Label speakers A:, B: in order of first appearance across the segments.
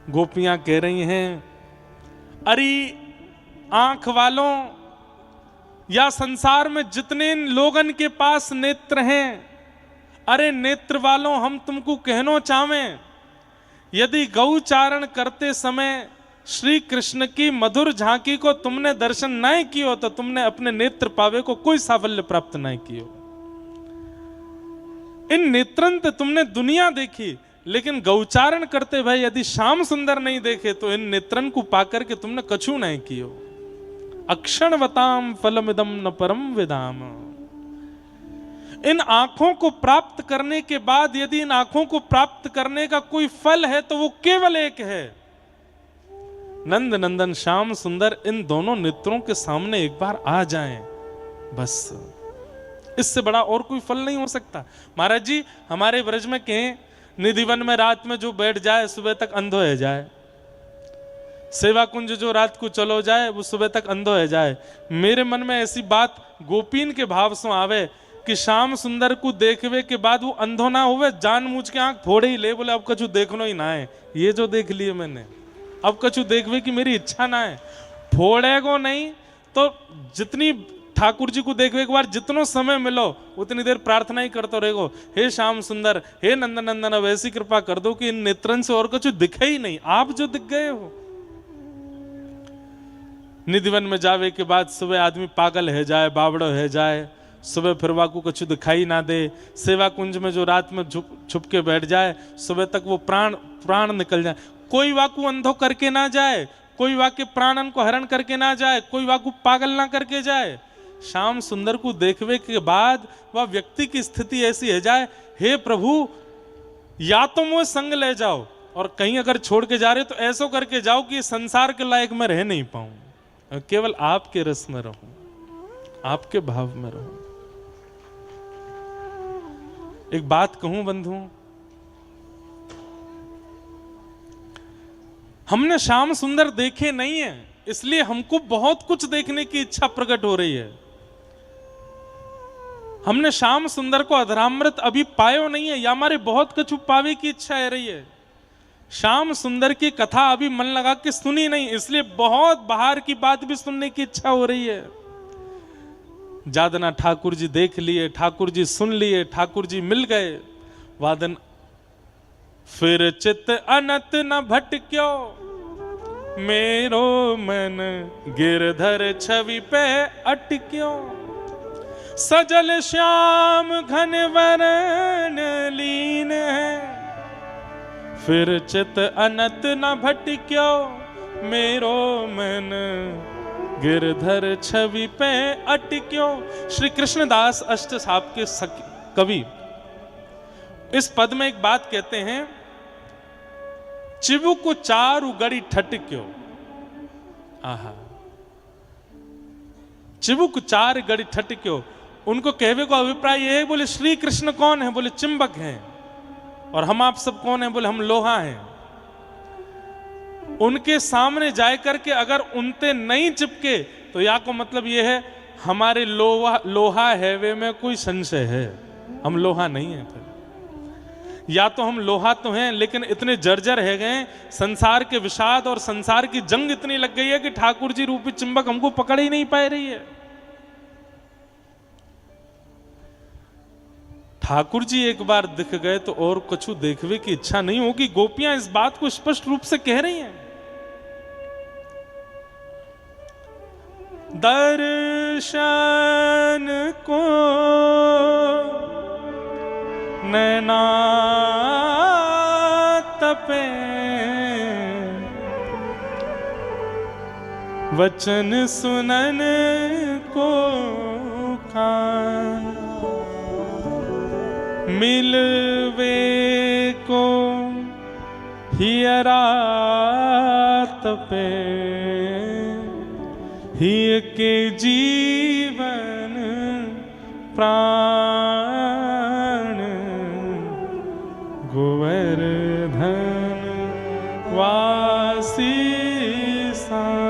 A: गोपियां कह रही हैं, अरे आंख वालों या संसार में जितने लोगन के पास नेत्र हैं, अरे नेत्र वालों, हम तुमको कहना चाहें, यदि गौचारण करते समय श्री कृष्ण की मधुर झांकी को तुमने दर्शन नहीं कियो तो तुमने अपने नेत्र पावे को कोई साफल्य प्राप्त नहीं कियो। इन नेत्रन ते तुमने दुनिया देखी, लेकिन गौचारण करते भाई यदि श्याम सुंदर नहीं देखे तो इन नेत्रन को पाकर के तुमने कछु नहीं कियो। अक्षणवताम फलमिदम न परम विदाम। इन आंखों को प्राप्त करने के बाद यदि इन आंखों को प्राप्त करने का कोई फल है तो वो केवल एक है, नंद नंदन श्याम सुंदर इन दोनों नेत्रों के सामने एक बार आ जाएं, बस इससे बड़ा और कोई फल नहीं हो सकता। महाराज जी हमारे ब्रज में कहें, निधिवन में रात में जो बैठ जाए सुबह तक अंधो है जाए, सेवा कुंज जो रात को चलो जाए वो सुबह तक अंधो है जाए। मेरे मन में ऐसी बात गोपीन के भाव से आवे कि श्याम सुंदर को देखवे के बाद वो अंधो ना हुए, जानबूझ के आंख फोड़े ही ले, बोले अब कछु देखनो ही ना है, ये जो देख लिए मैंने, अब कछु देखवे की मेरी इच्छा ना है। फोड़ेगो नहीं तो जितनी ठाकुर जी को देखवे के बाद जितनो समय मिलो उतनी देर प्रार्थना ही करते रहेगो, हे श्याम सुंदर, हे नंदन नंदन, अब ऐसी कृपा कर दो कि इन नेत्रन से और कुछ दिखे ही नहीं, आप जो दिख गए हो। निधिवन में जावे के बाद सुबह आदमी पागल है जाए, बावड़ो है जाए, सुबह फिर वाकू कुछ दिखाई ना दे, सेवा कुंज में जो रात में छुप के बैठ जाए सुबह तक वो प्राण निकल जाए। कोई वाकू अंधो करके ना जाए, कोई वाके प्राणन को हरण करके ना जाए, कोई वाकू पागल ना करके जाए। श्याम सुंदर को देखने के बाद वह व्यक्ति की स्थिति ऐसी है जाए, हे प्रभु या तो मुझे संग ले जाओ, और कहीं अगर छोड़ के जा रहे तो ऐसो करके जाओ कि संसार के लायक मैं रह नहीं पाऊं, केवल आपके रस में रहूं, आपके भाव में रहूं। एक बात कहूं बंधु, हमने श्याम सुंदर देखे नहीं है, इसलिए हमको बहुत कुछ देखने की इच्छा प्रकट हो रही है। हमने श्याम सुंदर को अधरामृत अभी पायो नहीं है, या हमारे बहुत कुछ पावे की इच्छा है रही है। श्याम सुंदर की कथा अभी मन लगा के सुनी नहीं, इसलिए बहुत बाहर की बात भी सुनने की इच्छा हो रही है। जादना ठाकुर जी देख लिए, ठाकुर जी सुन लिए, ठाकुर जी मिल गए, वादन फिर चित अनत न भटक्यो, मेरो मन गिरधर छवि पे अटक्यो, सजल श्याम घन वरण लीन है, फिर चित अनत न भटक्यो, मेरो मन गिरधर छवि पे अटक्यो। श्री कृष्णदास अष्ट साहब के कवि इस पद में एक बात कहते हैं, चिबुक चारु गड़ी ठटक्यो। आहा, चिबुक चार गड़ी ठटक्यो। उनको कहवे को अभिप्राय यह है, बोले श्री कृष्ण कौन है? बोले चिंबक हैं। और हम आप सब कौन है? बोले हम लोहा हैं। उनके सामने जाए करके अगर उनते नहीं चिपके तो या को मतलब यह है हमारे लोहा है वे में कोई संशय है, हम लोहा नहीं है। फिर या तो हम लोहा तो हैं लेकिन इतने जर्जर है गए, संसार के विषाद और संसार की जंग इतनी लग गई है कि ठाकुर जी रूपी चिंबक हमको पकड़ ही नहीं पा रही है। ठाकुर जी एक बार दिख गए तो और कुछ देखने की इच्छा नहीं होगी। गोपियां इस बात को स्पष्ट रूप से कह रही हैं। दर्शन को नैना तपे, वचन सुनन को कान, मिलवे को हियरा तपे, हिय के जीवन प्राण, गोवर्धन वासी साबरे,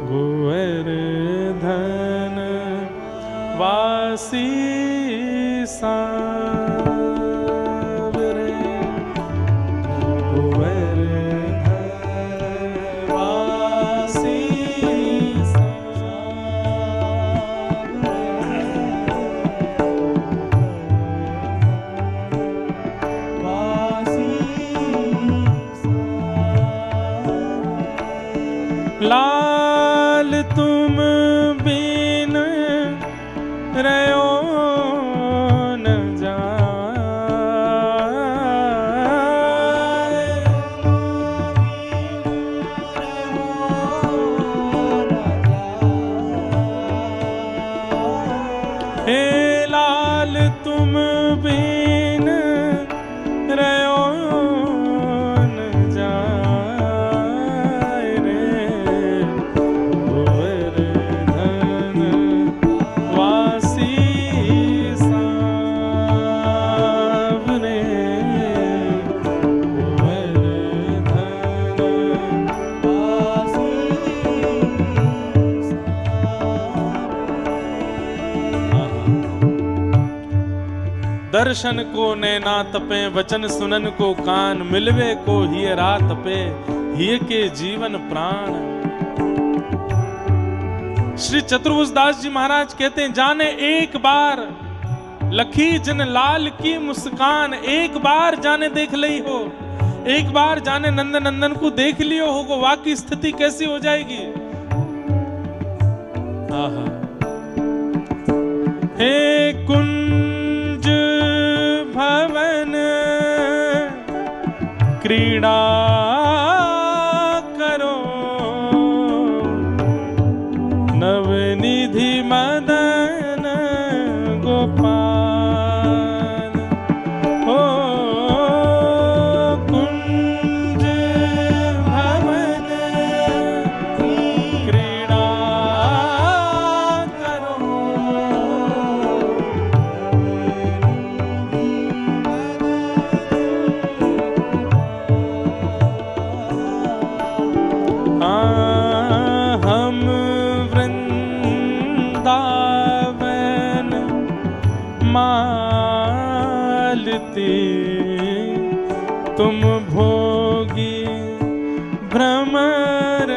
A: गोवर्धन वासी साबरे। तुम बिन रहो न जाए। हे लाल तुम बिन रहो न जाए रे गोवर्धन वासी सावरे गोवर्धन वासी दर्शन को नैना तपे वचन सुनन को कान मिलवे को हिय रात पे हिय के जीवन प्राण। श्री चतुर्भुज दास जी महाराज कहते हैं जाने एक बार लखी जन लाल की मुस्कान, एक बार जाने देख ली हो, एक बार जाने नंदन नंदन को देख लियो होगा, वाकई स्थिति कैसी हो जाएगी। आहा हे कुंज भवन क्रीड़ा करो नवनिधि मदन गोपाल। हो कुंज भवन क्रीड़ा करो हम वृंदावन मालती तुम भोगी भ्रमर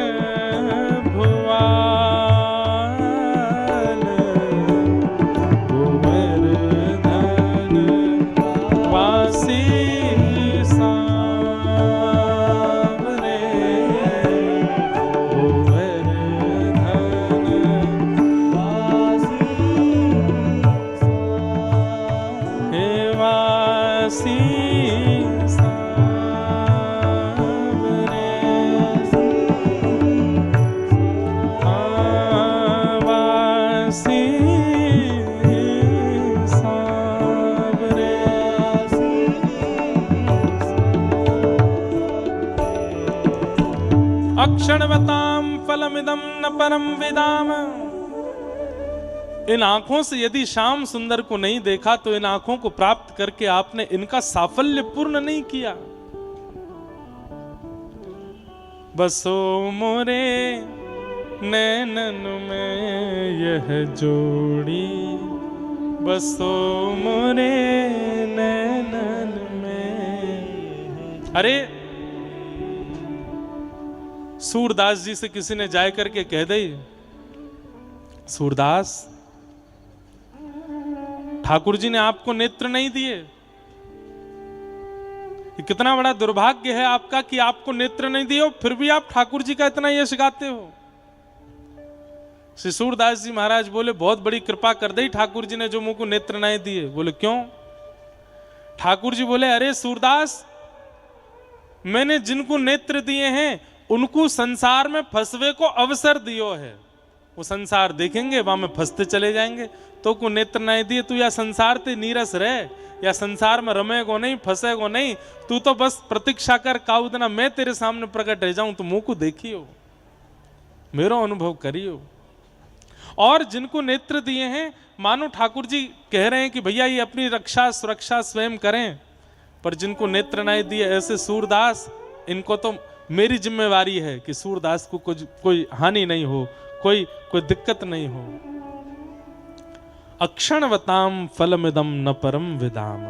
A: भुआल। गोवर्धन वासी सावरे वासी सावरे वासी सावरे। अक्षणवताम फलमिदं न परम विदाम। इन आंखों से यदि श्याम सुंदर को नहीं देखा तो इन आंखों को प्राप्त करके आपने इनका साफल्य पूर्ण नहीं किया। बसो मोरे नैनन में यह जोड़ी, बसो मोरे नैनन में। अरे सूरदास जी से किसी ने जाय करके कह दे, सूरदास ठाकुर जी ने आपको नेत्र नहीं दिए। ये कितना बड़ा दुर्भाग्य है आपका कि आपको नेत्र नहीं दिए, फिर भी आप ठाकुर जी का इतना यश गाते हो। श्री सूरदास जी महाराज बोले बहुत बड़ी कृपा कर दी ठाकुर जी ने जो मुझको नेत्र नहीं दिए। बोले क्यों? ठाकुर जी बोले अरे सूरदास, मैंने जिनको नेत्र दिए हैं उनको संसार में फंसवे को अवसर दियो है। वो संसार देखेंगे वहां में फंसते चले जाएंगे। तो को नेत्र नहीं दिए, तू या संसार ते नीरस रहे या संसार में रमेगो नहीं, फंसेगो नहीं। तू तो बस प्रतीक्षा कर काउदना मैं तेरे सामने प्रकट रह जाऊं तो मुंह को देखियो, मेरा अनुभव करियो। और जिनको नेत्र दिए हैं मानो ठाकुर जी कह रहे हैं कि भैया ये अपनी रक्षा सुरक्षा स्वयं करें, पर जिनको नेत्र नहीं दिए ऐसे सूरदास, इनको तो मेरी जिम्मेवारी है कि सूरदास को कोई हानि नहीं हो, कोई दिक्कत नहीं हो। अक्षणवताम फलमिदम न परम विदाम।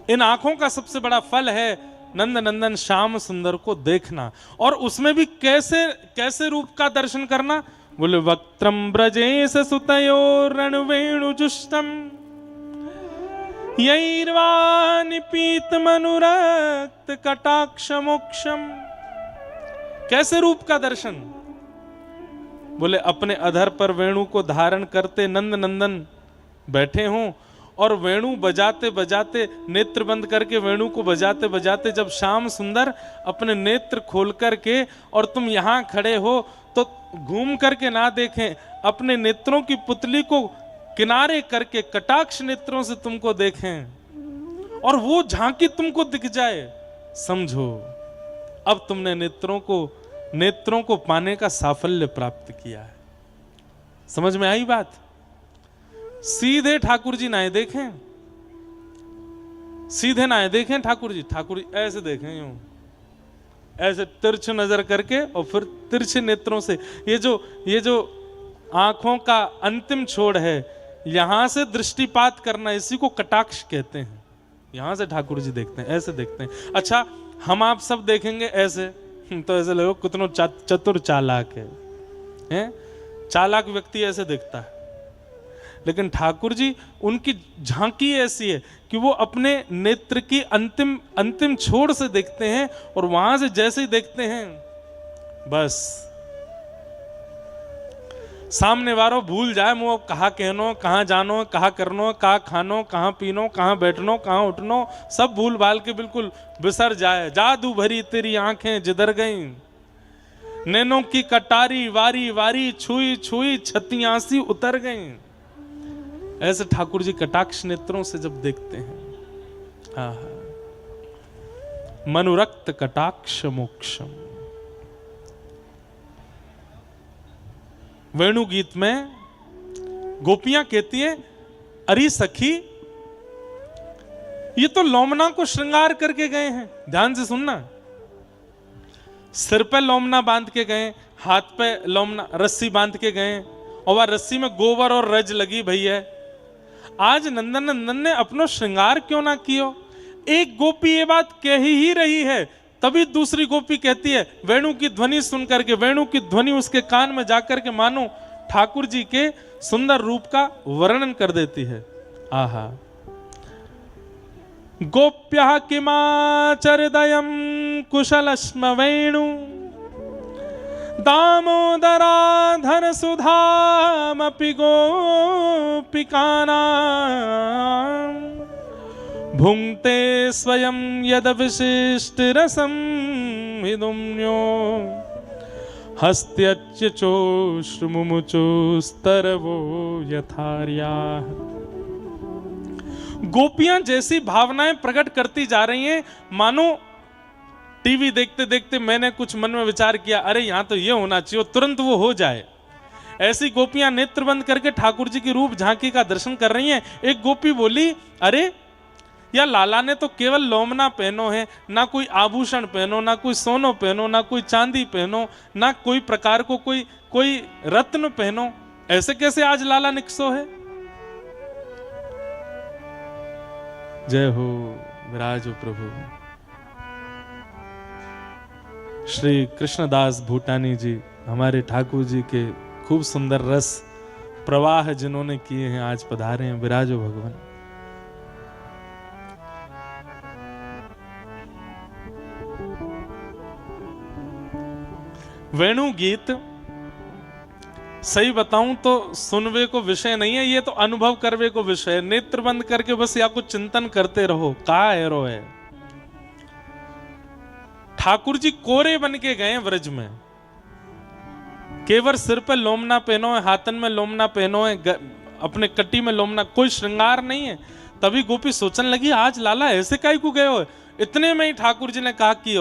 A: इन आंखों का सबसे बड़ा फल है नंद नंदन श्याम सुंदर को देखना, और उसमें भी कैसे कैसे रूप का दर्शन करना। बोले वक्त्रम ब्रजेश सुतयो रणवेणुजुष्टम यैर्वानि पीतमनुरक्त कटाक्ष मोक्षम। कैसे रूप का दर्शन? बोले अपने अधर पर वेणु को धारण करते नंद नंदन बैठे हों और वेणु बजाते बजाते, नेत्र बंद करके वेणु को बजाते बजाते जब श्याम सुंदर अपने नेत्र खोल करके और तुम यहां खड़े हो तो घूम करके ना देखें, अपने नेत्रों की पुतली को किनारे करके कटाक्ष नेत्रों से तुमको देखें और वो झांकी तुमको दिख जाए, समझो अब तुमने नेत्रों को पाने का साफल्य प्राप्त किया है। समझ में आई बात? सीधे ठाकुर जी ना देखें, सीधे ना देखें ठाकुर जी ऐसे देखें, यूं ऐसे तिरछ नजर करके और फिर तिरछे नेत्रों से। ये जो आंखों का अंतिम छोड़ है, यहां से दृष्टिपात करना, इसी को कटाक्ष कहते हैं। यहां से ठाकुर जी देखते हैं, ऐसे देखते हैं। अच्छा, हम आप सब देखेंगे ऐसे तो ऐसे लगो कितनो चतुर चालाक है, चालाक व्यक्ति ऐसे दिखता है। लेकिन ठाकुर जी, उनकी झांकी ऐसी है कि वो अपने नेत्र की अंतिम छोर से देखते हैं और वहां से जैसे ही देखते हैं बस सामने वालों भूल जाए मुंह कहाँ कहनो, कहाँ जानो, कहाँ करनो, कहाँ खानो, कहाँ पीनो, कहाँ बैठनो, कहाँ उठनो, सब भूल भाल के बिल्कुल बिसर जाए। जादू भरी तेरी आंखें जिधर गईं, नैनों की कटारी वारी वारी छुई छुई छतियासी उतर गईं। ऐसे ठाकुर जी कटाक्ष नेत्रों से जब देखते हैं, मनुरक्त कटाक्ष मोक्षम। वेणु गीत में गोपियां कहती हैं, अरे सखी ये तो लोमना को श्रृंगार करके गए हैं। ध्यान से सुनना, सिर पे लोमना बांध के गए, हाथ पे लोमना रस्सी बांध के गए और वह रस्सी में गोबर और रज लगी भैया। आज नंदन नंदन ने अपनो श्रृंगार क्यों ना कियो? एक गोपी ये बात कह ही रही है, तभी दूसरी गोपी कहती है, वेणु की ध्वनि सुन करके, वेणु की ध्वनि उसके कान में जाकर के मानो ठाकुर जी के सुंदर रूप का वर्णन कर देती है। आहा, गोप्यः किमाचरदयं कुशलस्म वेणु दामोदराधर सुधामपि गोपिकानां भुंक्ते स्वयं यद विशिष्ट रसम हिदुम्यो हस्त्यच्चोश्मुमुचोस्तरवो यथार्याः। गोपियां जैसी भावनाएं प्रकट करती जा रही हैं, मानो टीवी देखते देखते मैंने कुछ मन में विचार किया, अरे यहां तो ये होना चाहिए, तुरंत वो हो जाए। ऐसी गोपियां नेत्र बंद करके ठाकुर जी की रूप झांकी का दर्शन कर रही हैं। एक गोपी बोली, अरे या लाला ने तो केवल लोमना पहनो है, ना कोई आभूषण पहनो, ना कोई सोनो पहनो, ना कोई चांदी पहनो, ना कोई प्रकार को कोई रत्न पहनो, ऐसे कैसे आज लाला निकसो है? जय हो विराजो प्रभु। श्री कृष्णदास भूटानी जी, हमारे ठाकुर जी के खूब सुंदर रस प्रवाह जिन्होंने किए हैं, आज पधारे हैं। विराजो भगवान। वेणु गीत सही बताऊं तो सुनवे को विषय नहीं है, ये तो अनुभव करवे को विषय है। नेत्र बंद करके बस या कुछ चिंतन करते रहो, का एरो है। ठाकुर जी कोरे बन के गए व्रज में, केवल सिर पे लोमना पहनो है, हाथन में लोमना पहनो है, अपने कटी में लोमना, कोई श्रृंगार नहीं है। तभी गोपी सोचने लगी, आज लाला ऐसे काहे को गए हो? इतने में ही ठाकुर जी ने कहा कि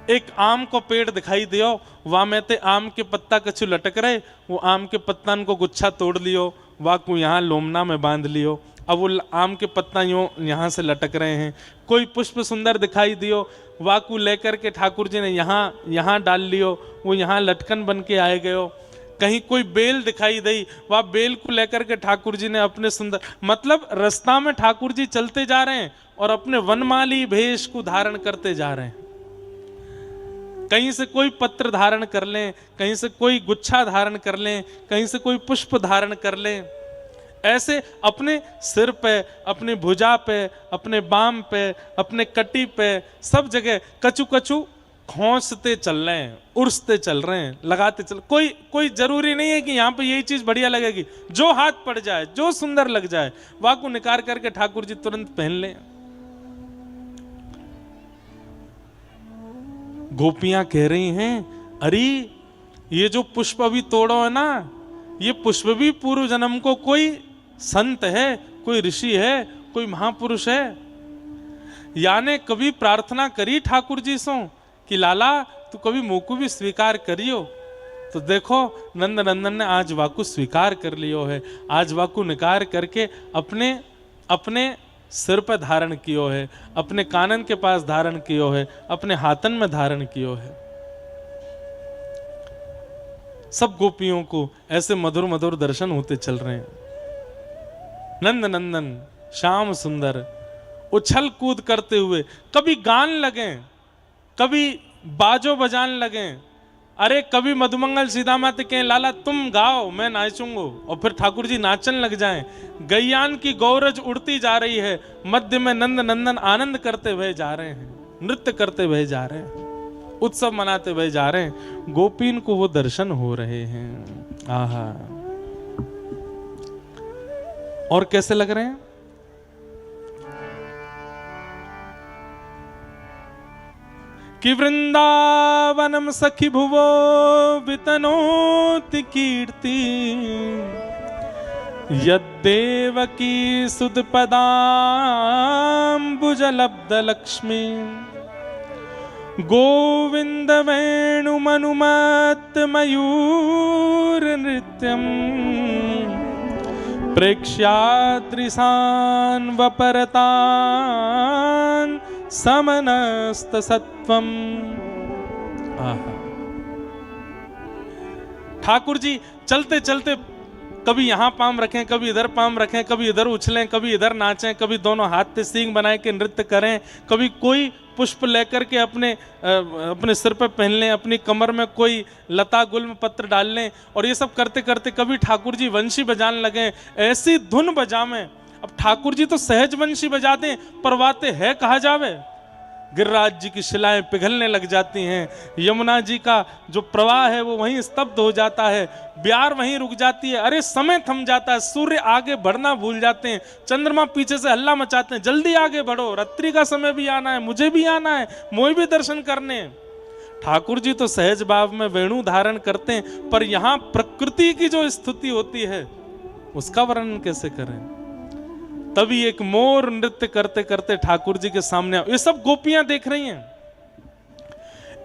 A: एक आम को पेड़ दिखाई दियो, वहां में ते आम के पत्ता कछु लटक रहे, वो आम के पत्तन को गुच्छा तोड़ लियो, वह को यहाँ लोमना में बांध लियो। अब वो आम के पत्ता यूं यहाँ से लटक रहे हैं। कोई पुष्प सुंदर दिखाई दियो, वह को लेकर के ठाकुर जी ने यहाँ डाल लियो, वो यहाँ लटकन बन के आए गयो। कहीं कोई बेल दिखाई दी, वह बेल को लेकर के ठाकुर जी ने अपने सुंदर, मतलब रास्ता में ठाकुर जी चलते जा रहे हैं और अपने वनमाली भेष को धारण करते जा रहे हैं। कहीं से कोई पत्र धारण कर लें, कहीं से कोई गुच्छा धारण कर लें, कहीं से कोई पुष्प धारण कर लें। ऐसे अपने सिर पे, अपनी भुजा पे, अपने बाम पे, अपने कटी पे, सब जगह कछु कछु खोंसते चल रहे हैं, उर्सते चल रहे हैं, लगाते चल, कोई जरूरी नहीं है कि यहाँ पे यही चीज बढ़िया लगेगी। जो हाथ पड़ जाए, जो सुंदर लग जाए, वह को निकाल करके ठाकुर जी तुरंत पहन लें। गोपियां कह रही हैं, अरे ये जो पुष्प अभी तोड़ो है ना, ये पुष्प भी पूर्व जन्म को कोई संत है, कोई ऋषि है, कोई महापुरुष है, याने कभी प्रार्थना करी ठाकुर जी सो कि लाला तू कभी मोको भी स्वीकार करियो। तो देखो नंद नंदन ने आज वाकु स्वीकार कर लियो है, आज वाकु निकार करके अपने अपने सिर पर धारण कियो है, अपने कानन के पास धारण कियो है, अपने हाथन में धारण कियो है। सब गोपियों को ऐसे मधुर मधुर दर्शन होते चल रहे हैं। नंद नंदन श्याम सुंदर उछल कूद करते हुए, कभी गान लगे, कभी बाजो बजान लगे, अरे कभी मधुमंगल सीधा माता कहें लाला तुम गाओ मैं नाचूंगा, और फिर ठाकुर जी नाचन लग जाएं। गैयान की गौरज उड़ती जा रही है, मध्य में नंद नंदन आनंद करते हुए जा रहे हैं, नृत्य करते हुए जा रहे हैं, उत्सव मनाते हुए जा रहे हैं। गोपीन को वो दर्शन हो रहे हैं। आहा, और कैसे लग रहे हैं? कि वृंदावनम सखी भुवो वितनोति कीर्ति, यद्देवकी सुदपदाम्बुजलब्ध लक्ष्मी, गोविंद वेणुमनुमत्त मयूर नृत्यम, प्रेक्ष्याद्रिशान् वपरतान् समनस्त सत्वम। ठाकुर जी चलते चलते कभी यहां पाम रखें, कभी इधर पाम रखें, कभी इधर उछलें, कभी इधर नाचें, कभी दोनों हाथ पे सींग बनाए के नृत्य करें, कभी कोई पुष्प लेकर के अपने सिर पे पहन लें, अपनी कमर में कोई लता गुल्म पत्र डाल लें, और ये सब करते करते कभी ठाकुर जी वंशी बजाने लगे, ऐसी धुन बजावें। अब ठाकुर जी तो सहज वंशी बजाते, परवाते है कहा जावे। गिरिराज जी की शिलाएं पिघलने लग जाती हैं, यमुना जी का जो प्रवाह है वो वहीं स्तब्ध हो जाता है, ब्यार वहीं रुक जाती है, अरे समय थम जाता है, सूर्य आगे बढ़ना भूल जाते हैं, चंद्रमा पीछे से हल्ला मचाते हैं, जल्दी आगे बढ़ो, रात्रि का समय भी आना है, मुझे भी आना है, मोई भी दर्शन करने। ठाकुर जी तो सहज भाव में वेणु धारण करते हैं, पर यहाँ प्रकृति की जो स्तुति होती है उसका वर्णन कैसे करें। तभी एक मोर नृत्य करते करते ठाकुर जी के सामने, ये सब गोपियां देख रही हैं,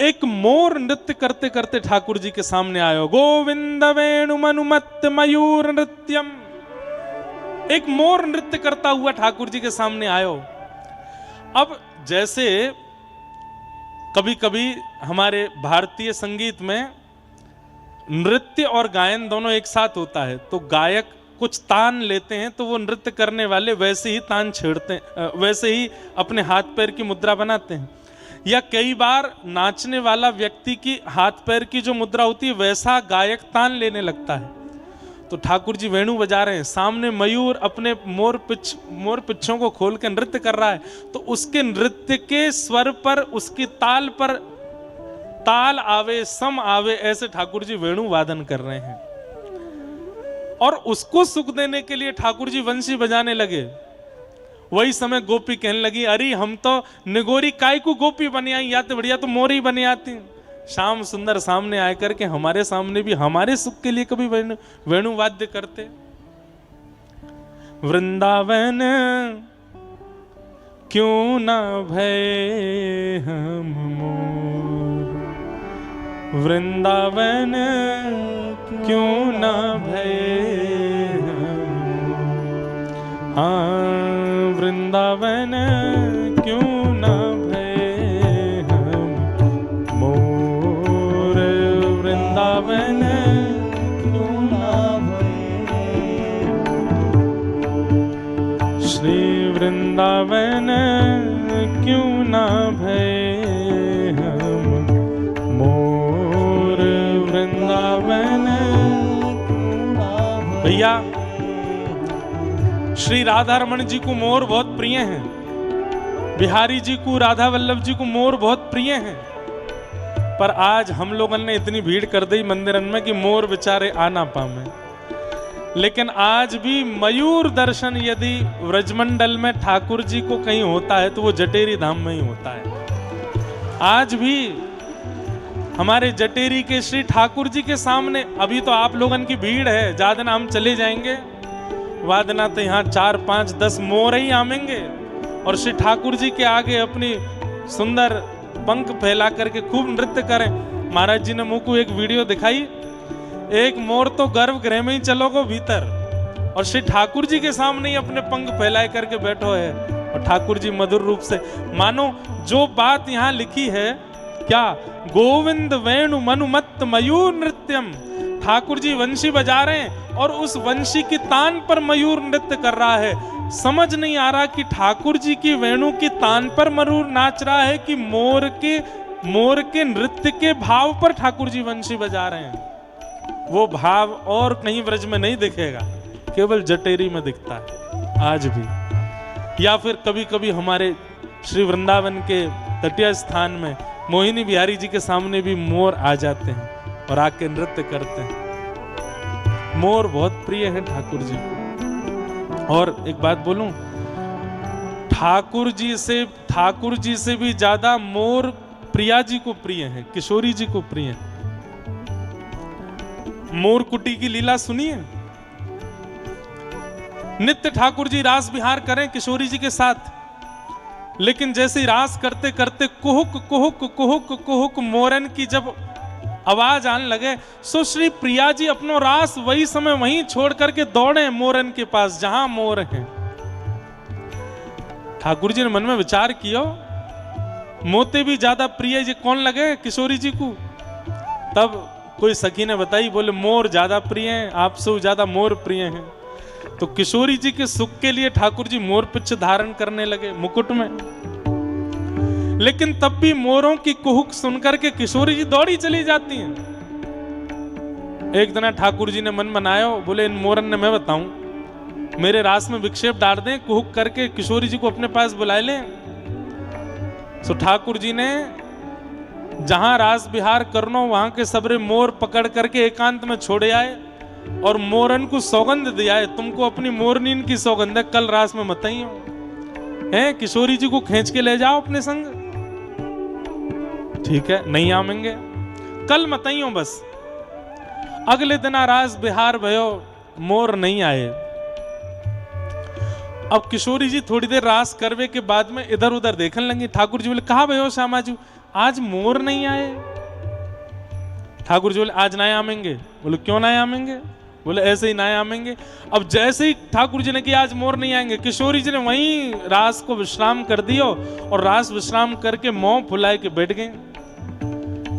A: एक मोर नृत्य करते करते ठाकुर जी के सामने आयो। गोविंद वेणुमनुमत्त मयूर नृत्यम, एक मोर नृत्य करता हुआ ठाकुर जी के सामने आयो। अब जैसे कभी कभी हमारे भारतीय संगीत में नृत्य और गायन दोनों एक साथ होता है, तो गायक कुछ तान लेते हैं तो वो नृत्य करने वाले वैसे ही तान छेड़ते हैं, वैसे ही अपने हाथ पैर की मुद्रा बनाते हैं, या कई बार नाचने वाला व्यक्ति की हाथ पैर की जो मुद्रा होती है वैसा गायक तान लेने लगता है। तो ठाकुर जी वेणु बजा रहे हैं, सामने मयूर अपने मोर पिच्छों को खोल के नृत्य कर रहा है, तो उसके नृत्य के स्वर पर, उसकी ताल पर ताल आवे, सम आवे, ऐसे ठाकुर जी वेणु वादन कर रहे हैं। और उसको सुख देने के लिए ठाकुर जी वंशी बजाने लगे। वही समय गोपी कहने लगी, अरे हम तो निगोरी काय को गोपी बनी आई, या तो बढ़िया तो मोरी बनी आती। श्याम सुंदर सामने आए करके हमारे सामने भी हमारे सुख के लिए कभी वेणु वाद्य करते। वृंदावन क्यों ना भय हम मोर, वृंदावन क्यों ना भय हम, हाँ वृंदावन क्यों ना भय हम मोर, वृंदावन क्यों ना भय, श्री वृंदावन क्यों ना भय हम मोर, वृंदावन। भैया श्री राधा रमन जी को मोर बहुत प्रिय हैं, बिहारी जी को, राधा वल्लभ जी को मोर बहुत प्रिय हैं। पर आज हम लोगों ने इतनी भीड़ कर दी मंदिरन में कि मोर बेचारे आ ना पावे। लेकिन आज भी मयूर दर्शन यदि व्रजमंडल में ठाकुर जी को कहीं होता है तो वो जटेरी धाम में ही होता है। आज भी हमारे जटेरी के श्री ठाकुर जी के सामने, अभी तो आप लोगों की भीड़ है, ज्यादा ना हम चले जाएंगे, वादना तो यहाँ 4, 5, 10 मोर ही आमेंगे और श्री ठाकुर जी के आगे अपनी सुंदर पंख फैला करके खूब नृत्य करें। महाराज जी ने मुझको एक वीडियो दिखाई, एक मोर तो गर्भगृह में ही चलोगो भीतर और श्री ठाकुर जी के सामने ही अपने पंख फैलाए करके बैठो है और ठाकुर जी मधुर रूप से, मानो जो बात यहाँ लिखी है, क्या गोविंद वेणु मनुमत्त मयूर नृत्यम, ठाकुर जी वंशी बजा रहे हैं और उस वंशी की तान पर मयूर नृत्य कर रहा है। समझ नहीं आ रहा कि ठाकुर जी की वेणु की तान पर मयूर नाच रहा है कि मोर के नृत्य के भाव पर ठाकुर जी वंशी बजा रहे हैं। वो भाव और कहीं ब्रज में नहीं दिखेगा, केवल जटेरी में दिखता है आज भी। या फिर कभी कभी हमारे श्री वृंदावन के तटीय स्थान में मोहिनी बिहारी जी के सामने भी मोर आ जाते हैं और आके नृत्य करते हैं। मोर बहुत प्रिय है ठाकुर जी को। और एक बात बोलूं, ठाकुर जी से भी ज्यादा मोर प्रिया जी को प्रिय है, किशोरी जी को प्रिय है। मोर कुटी की लीला सुनिए। नित्य ठाकुर जी रास विहार करें किशोरी जी के साथ, लेकिन जैसे रास करते करते कुहुक कुहुक कुहुक कुहुक मोरन की जब आवाज आने लगे, सो श्री प्रिया जी अपनो रास वही समय वहीं छोड़ करके दौड़े मोरन के पास जहां मोर हैं। ठाकुर जी ने मन में विचार किया, मोते भी ज्यादा प्रिय जी कौन लगे किशोरी जी को। तब कोई सखी ने बताई, बोले मोर ज्यादा प्रिय हैं, आपसे ज्यादा मोर प्रिय हैं। तो किशोरी जी के सुख के लिए ठाकुर जी मोर पिच्छ धारण करने लगे मुकुट में। लेकिन तब भी मोरों की कुहुक सुनकर के किशोरी जी दौड़ी चली जाती हैं। एक दिन ठाकुर जी ने मन बनाया, बोले इन मोरन ने मैं बताऊं, मेरे रास में विक्षेप डाल दें, कुहुक करके किशोरी जी को अपने पास बुला लें। सो ठाकुर जी ने जहां रास विहार करनो वहां के सबरे मोर पकड़ करके एकांत में छोड़े आए और मोरन को सौगंध दिया है, तुमको अपनी मोरनीन की सौगंध है, कल रास में मत ही हो हैं, किशोरी जी को खींच के ले जाओ अपने संग। ठीक है, नहीं आवेंगे, कल मत ही हो बस। अगले दिन रास विहार भयो, मोर नहीं आए। अब किशोरी जी थोड़ी देर रास करवे के बाद में इधर उधर देखने लगी। ठाकुर जी बोले कहा भयो श्यामाजू, आज मोर नहीं आए। ठाकुर जी बोले आज नहीं आमेंगे। बोले क्यों नहीं आमेंगे? बोले ऐसे ही नहीं आमेंगे। अब जैसे ही ठाकुर जी ने कि आज मोर नहीं आएंगे, किशोरी जी ने वहीं रास को विश्राम कर दियो और रास विश्राम करके मुंह फुलाए के बैठ गए।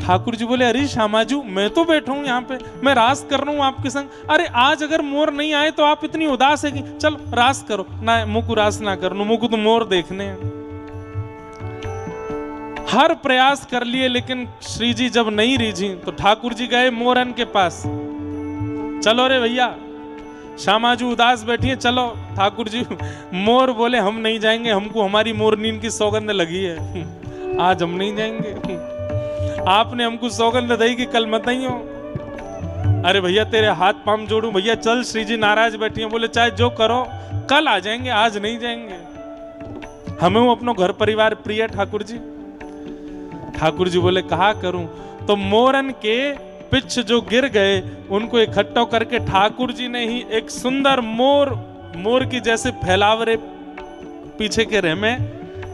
A: ठाकुर जी बोले अरे श्यामाजू, मैं तो बैठा हूं यहाँ पे, मैं रास कर रहा हूँ आपके संग। अरे आज अगर मोर नहीं आए तो आप इतनी उदास है कि चल रास करो ना। मुझको रास ना करनो, मुझको तो मोर देखने हैं। हर प्रयास कर लिए लेकिन श्री जी जब नहीं रीझी तो ठाकुर जी गए मोरन के पास। चलो रे भैया, श्यामाजू उदास बैठी है, चलो। ठाकुर जी मोर बोले हम नहीं जाएंगे, हमको हमारी मोरनीन की सौगंध लगी है, आज हम नहीं जाएंगे। आपने हमको सौगंध दी कि कल मत ही हो। अरे भैया तेरे हाथ पांव जोड़ू भैया, चल। श्री जी नाराज बैठी है, बोले चाहे जो करो, कल आ जाएंगे, आज नहीं जाएंगे। हमें वो अपनो घर परिवार प्रिय ठाकुर जी। ठाकुर जी बोले कहा करूं। तो मोरन के पिछ जो गिर गए उनको इकट्ठा करके ठाकुर जी ने ही एक सुंदर मोर की जैसे फैलावरे पीछे के रेमे,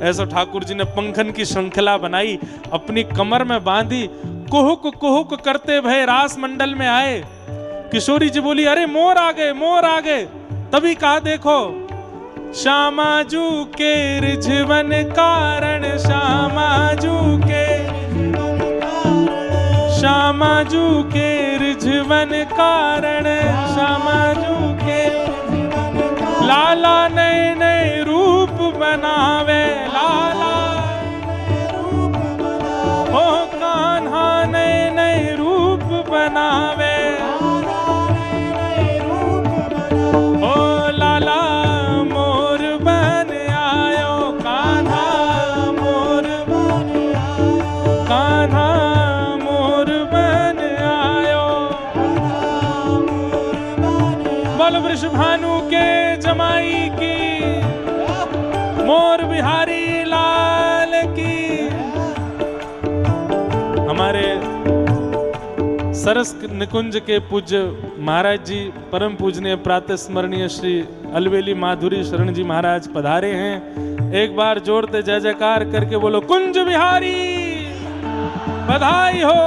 A: ऐसा ठाकुर जी ने पंखन की श्रृंखला बनाई, अपनी कमर में बांधी, कुहुक कुहुक करते भय रास मंडल में आए। किशोरी जी बोली अरे मोर आ गए, मोर आ गए। तभी कहा देखो श्यामाजू के रिझवन कारण, श्यामाजू के रिझवन कारण, श्यामाजू के लाला नए नए रूप बनावे, लाला ओ कान्हा नए नए रूप बनावे, ओ लाला मोर बन आयो, कान्हा मोर बन आयो, कान्हा मोर बिहारी लाल की। हमारे सरस निकुंज के पूज्य महाराज जी, परम पूजनीय प्रातः स्मरणीय श्री अलवेली माधुरी शरण जी महाराज पधारे हैं। एक बार जोरते जय जयकार करके बोलो, कुंज बिहारी बधाई हो।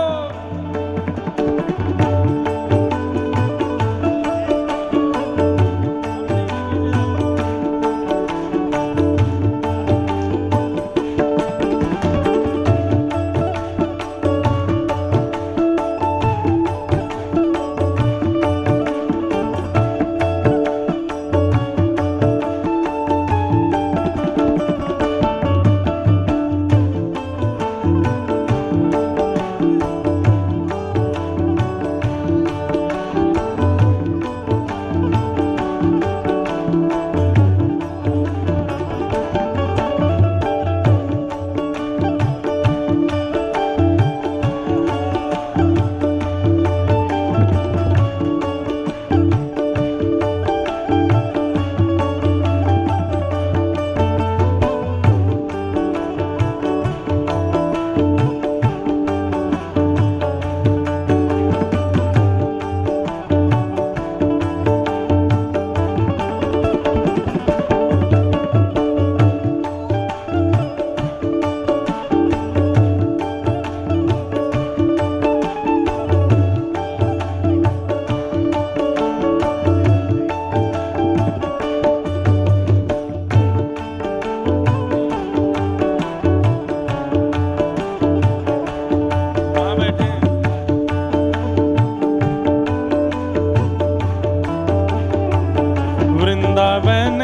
A: वृंदावन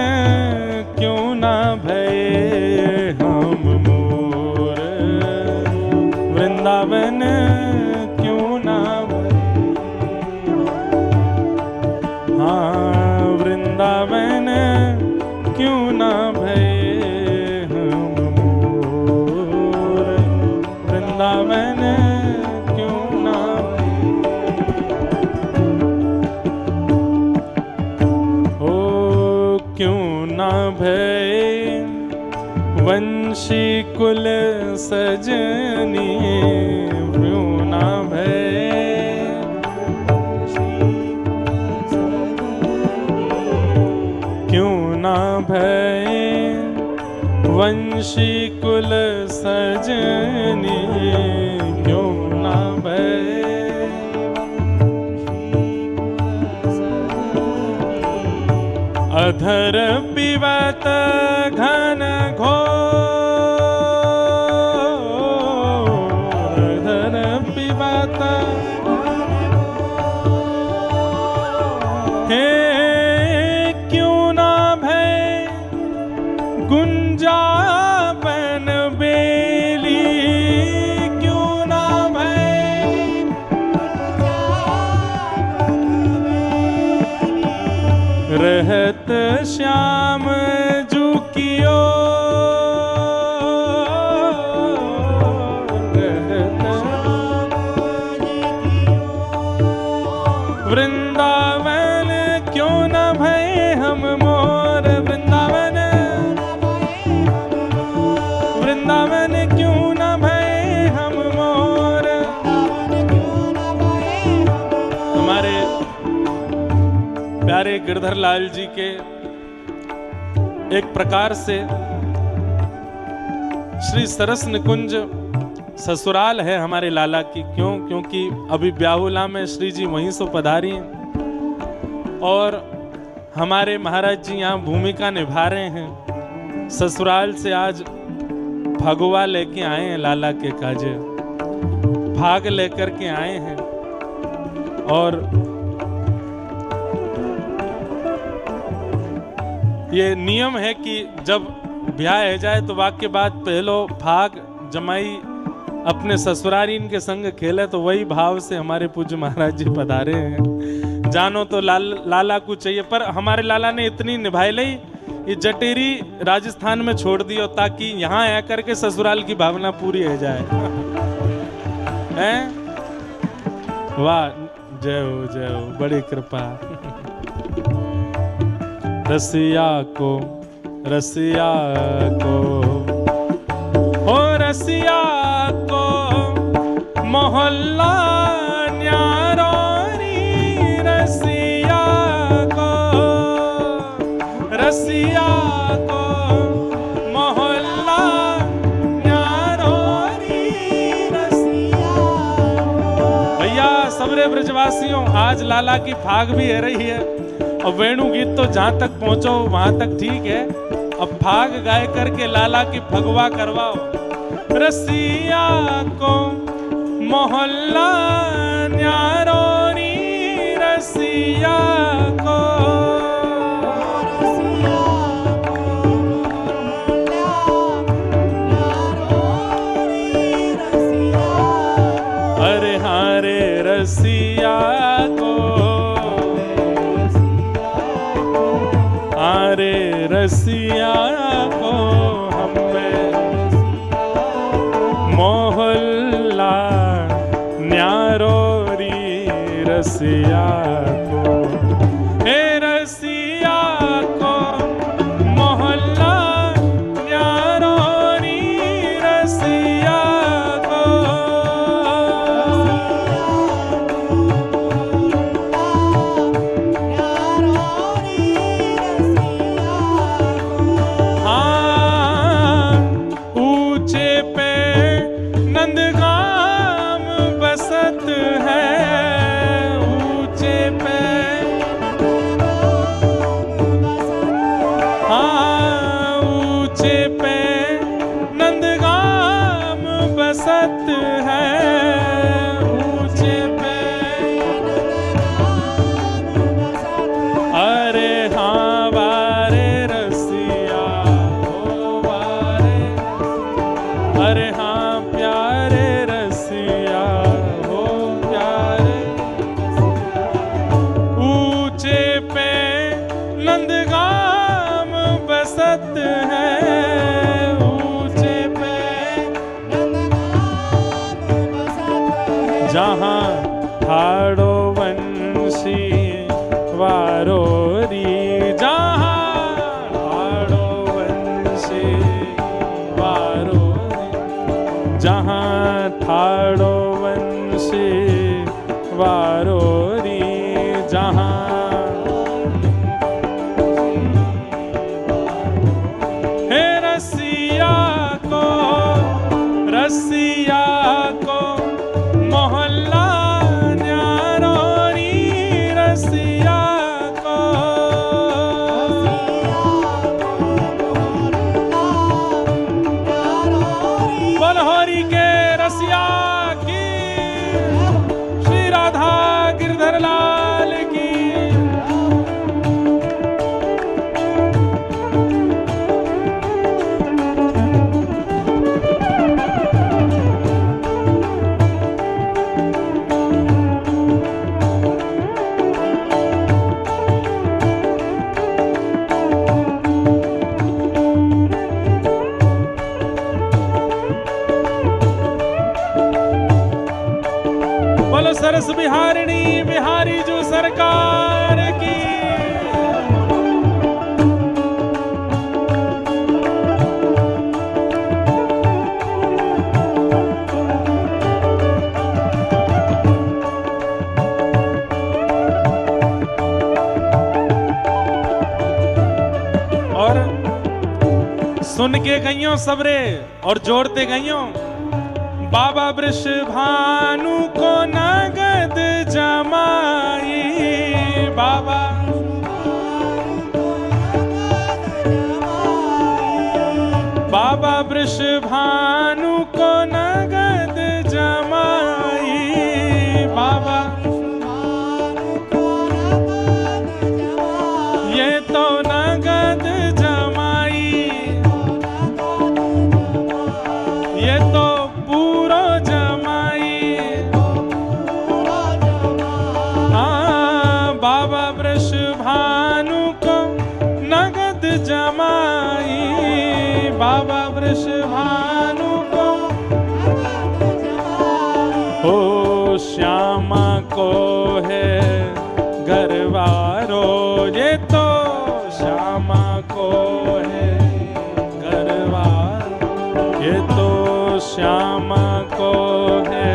A: क्यों ना भये हम मोर, वृंदावन क्यों ना भये, हाँ वृंदावन क्यों ना भये हम मोर, वृंदावन क्यों ना क्यों ना भये वंशी कुल सजनी, क्यों ना भये क्यों ना भये वंशी कुल सजनी, क्यों ना भये अधर पिबत घन घोर, अधर पिबत हे क्यों ना भय गुंजावन बेली, क्यों ना भय रहत श्याम जू कियो, वृंदावन क्यों न भये हम मोर, वृंदावन वृंदावन क्यों न भये हम मोर। हमारे प्यारे गिरधर लाल जी के एक प्रकार से श्री सरस निकुंज ससुराल है हमारे लाला की। क्यों? क्योंकि अभी ब्याहुला में श्री जी वहीं से पधारी हैं और हमारे महाराज जी यहाँ भूमिका निभा रहे हैं। ससुराल से आज भगवा लेके आए हैं, लाला के काजे भाग लेकर के आए हैं। और ये नियम है कि जब ब्याह हो जाए तो वाक्य बाद पहलो भाग जमाई अपने ससुरारीन के संग खेले, तो वही भाव से हमारे पूज्य महाराज जी पधारे हैं। जानो तो लाला को चाहिए, पर हमारे लाला ने इतनी निभाई ली, ये जटेरी राजस्थान में छोड़ दियो ताकि यहाँ आकर के ससुराल की भावना पूरी हो जाए। हैं? वाह, जय हो, बड़ी कृपा। रसिया को रसिया को, हो रसिया को मोहल्ला न्यारो री, रसिया को, रसिया को मोहल्ला न्यारो री, रसिया। भैया सबरे ब्रजवासियों, आज लाला की फाग भी है रही है, और वेणु गीत तो जहां तक पहुंचो वहां तक ठीक है, अब फाग गाय करके लाला की फगवा करवाओ। रसिया को मोहल्ला न्यारो री, रसिया को, अरे हारे रसिया को, अरे रसिया को हमें मोहल्ला न्यारो री, रसिया को, हे रसिया को मोहल्ला न्यारो री, रसिया को, बसत है ऊंचे पे, अरे हाँ वारे रसिया ओ वारे, अरे हाँ प्यारे रसिया हो प्यारे, ऊंचे पे नंदगाम बसत है, जहाँ ठाड़ो वंशी वारो री, जहाँ ठाड़ो वंशी वारो री, जहाँ ठाड़ो वंशी वारो री, जहाँ हे रसिया को, रसिया को मोहल्ला न्यारो री, रसिया को, बलहोरी के रसिया की, श्री राधा गिरधर लाल की। बोलो सरस बिहारिणी बिहारी जो सरकार की। और सुन के गईयों सबरे और जोड़ते गईयों, बाबा वृषभानु को नगद जमाई, बाबा बाबा वृषभानु को नगद जमाई, बाबा ये तो नगद जमाई, ये तो पूरा जमाई, हाँ बाबा वृषभानु को नगद जमाई, बाबा वृषभानु को, ओ श्यामा को है घरवारो, ये तो श्यामा को है श्यामा को है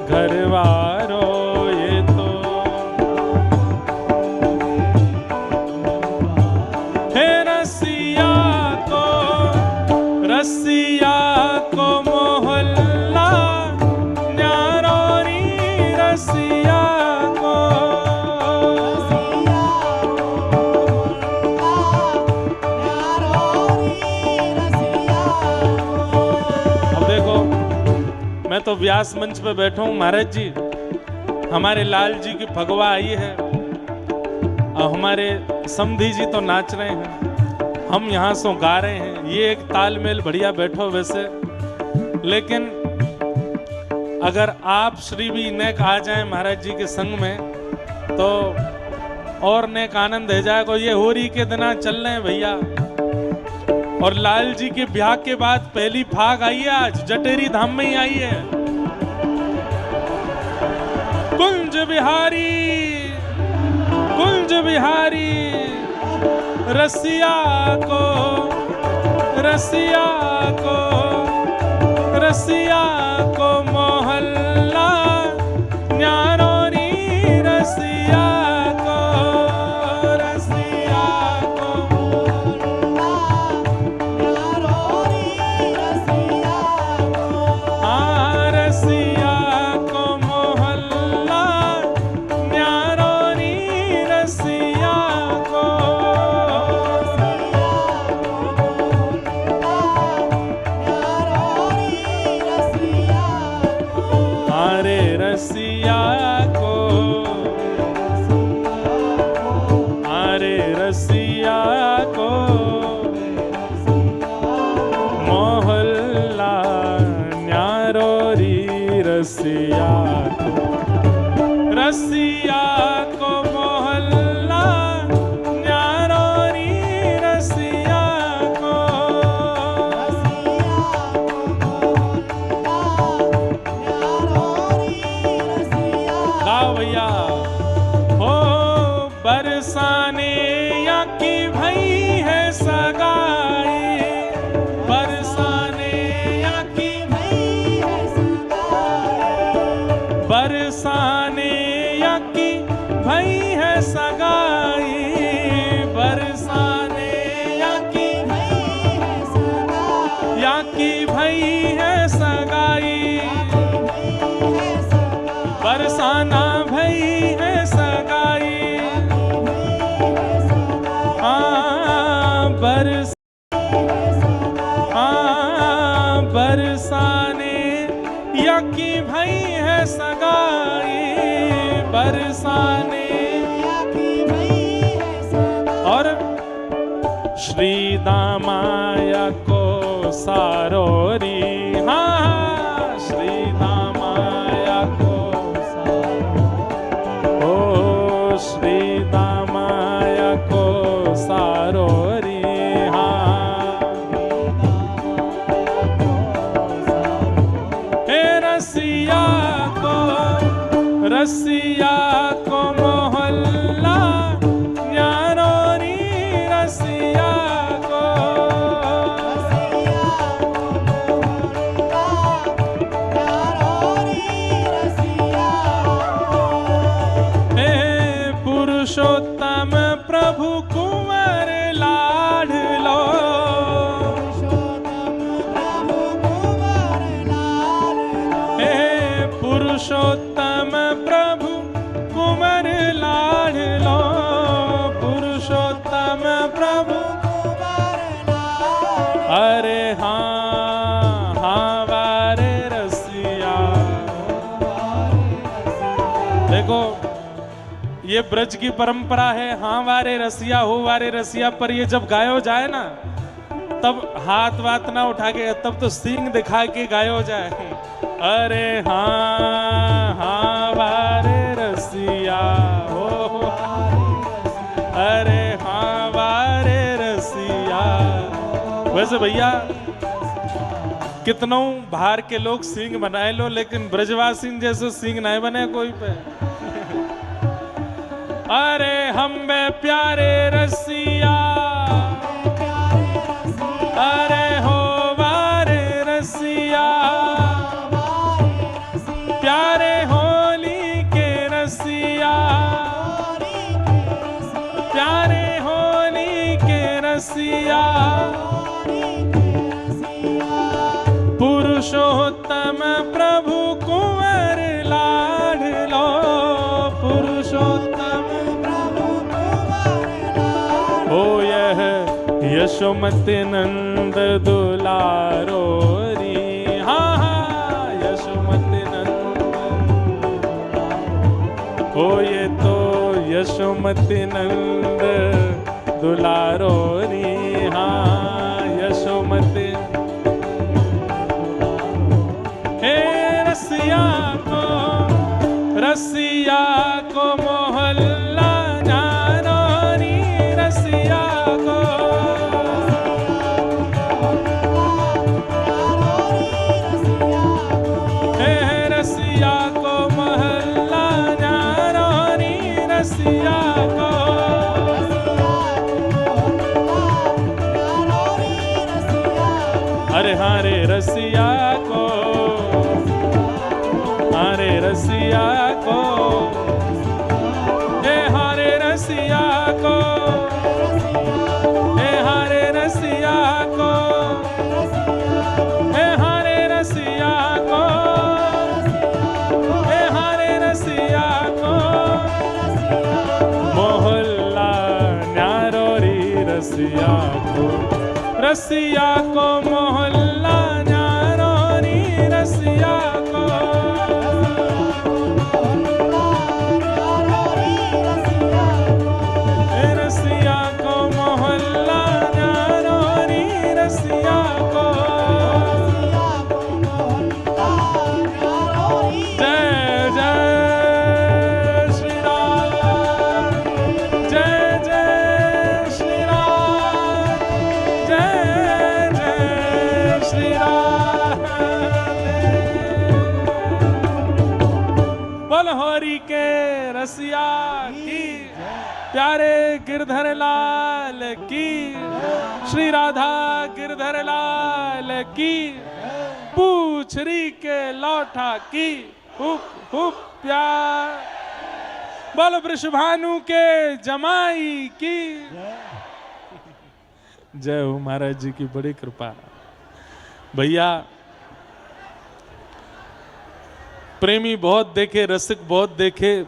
A: घरवारो ये तो, हे रसिया को मोहल्ला न्यारो री रसिया को। अब देखो, मैं तो व्यास मंच पे बैठा हूँ महाराज जी, हमारे लाल जी की फगवा आई है और हमारे समधी जी तो नाच रहे हैं, हम यहाँ से गा रहे हैं, ये एक तालमेल बढ़िया बैठो वैसे। लेकिन अगर आप श्री भी नेक आ जाए महाराज जी के संग में तो और नेक आनंद है जाएगा। ये होरी के दिना चल रहे हैं भैया, और लाल जी के ब्याह के बाद पहली फाग आई है, आज जटेरी धाम में ही आई है। कुंज बिहारी रसिया को मोहल्ला न्यारो री रसिया को, हाँ रसिया को मोहल्ला न्यारो री रसिया को। रसिया को मोहल्ला न्यारो री रसिया को मोहल्ला न्यारो री रसिया को। गाओ भैया। हो बरसाने या की भई है सगाई, बरसाने या की भई है सगाई, बरसाने या की भई है सगाई, बरसाने या की भई है सगाई, या की भई है सगाई, बरसाना भई है सगाई। बरसाने या की भई है सगाई, बरसाने या की भई है सगाई। और श्री दामाया को सारोरी, हाँ श्री दामाया को सारोरी, ओ श्री दामाया को सारोरी, रसिया को मोहल्ला न्यारो री रसिया को, हे पुरुषोत्तम प्रभु कुंवर लाडलो, हे पुरुषोत्तम प्रभु कुंवर लाडलो, पुरुषोत्तम प्रभु कुंवर लाडलो। अरे हाँ हाँ वारे रसिया। देखो ये ब्रज की परंपरा है, हाँ वारे रसिया हो वारे रसिया, पर ये जब गायो जाए ना तब हाथ वात ना उठा के, तब तो सींग दिखा के गायो जाए। अरे हाँ हाँ वारे रसिया हो, अरे हाँ वारे रसिया। वैसे भैया कितनों बाहर के लोग सींग बनाए लो, लेकिन ब्रजवासी जैसे सींग नहीं बने कोई पे। अरे हम बे प्यारे रसिया, अरे हो वारे रसिया, पुरुषोत्तम प्रभु कुंवर लाडलो, पुरुषोत्तम प्रभु कुंवर लाडलो, ओ यह यशोमति नंद दुलारो री। हाँ हाँ यशोमति नंद, ओ ये तो यशोमति नंद दुलारो री। हाँ यशोमति, हे रसिया को मोहल्ला जानो नी, रसिया को, हे रसिया को मोहल्ला जानो नी, रसिया को, अरे हारे रसिया को, हारे रसिया को, हे हारे रसिया को, हे हारे रसिया को, हे हारे रसिया को, हे हारे रसिया को, मोहल्ला न्यारो री रसिया को, रसिया को मोहल्ला न्यारो री रसिया को, रसिया को मोहल्ला न्यारो री रसिया को। जय जय श्री राम, जय जय श्री राम, जय जय श्री राम। बोल होरी के रसिया की, प्यारे गिरधर लाल की, श्री राधा गिरधर लाल की, पूछरी के लौठा की, हुप हुप प्यार। बोल वृषभानु के जमाई की जय हो। महाराज जी की बड़ी कृपा। भैया प्रेमी बहुत देखे, रसिक बहुत देखे,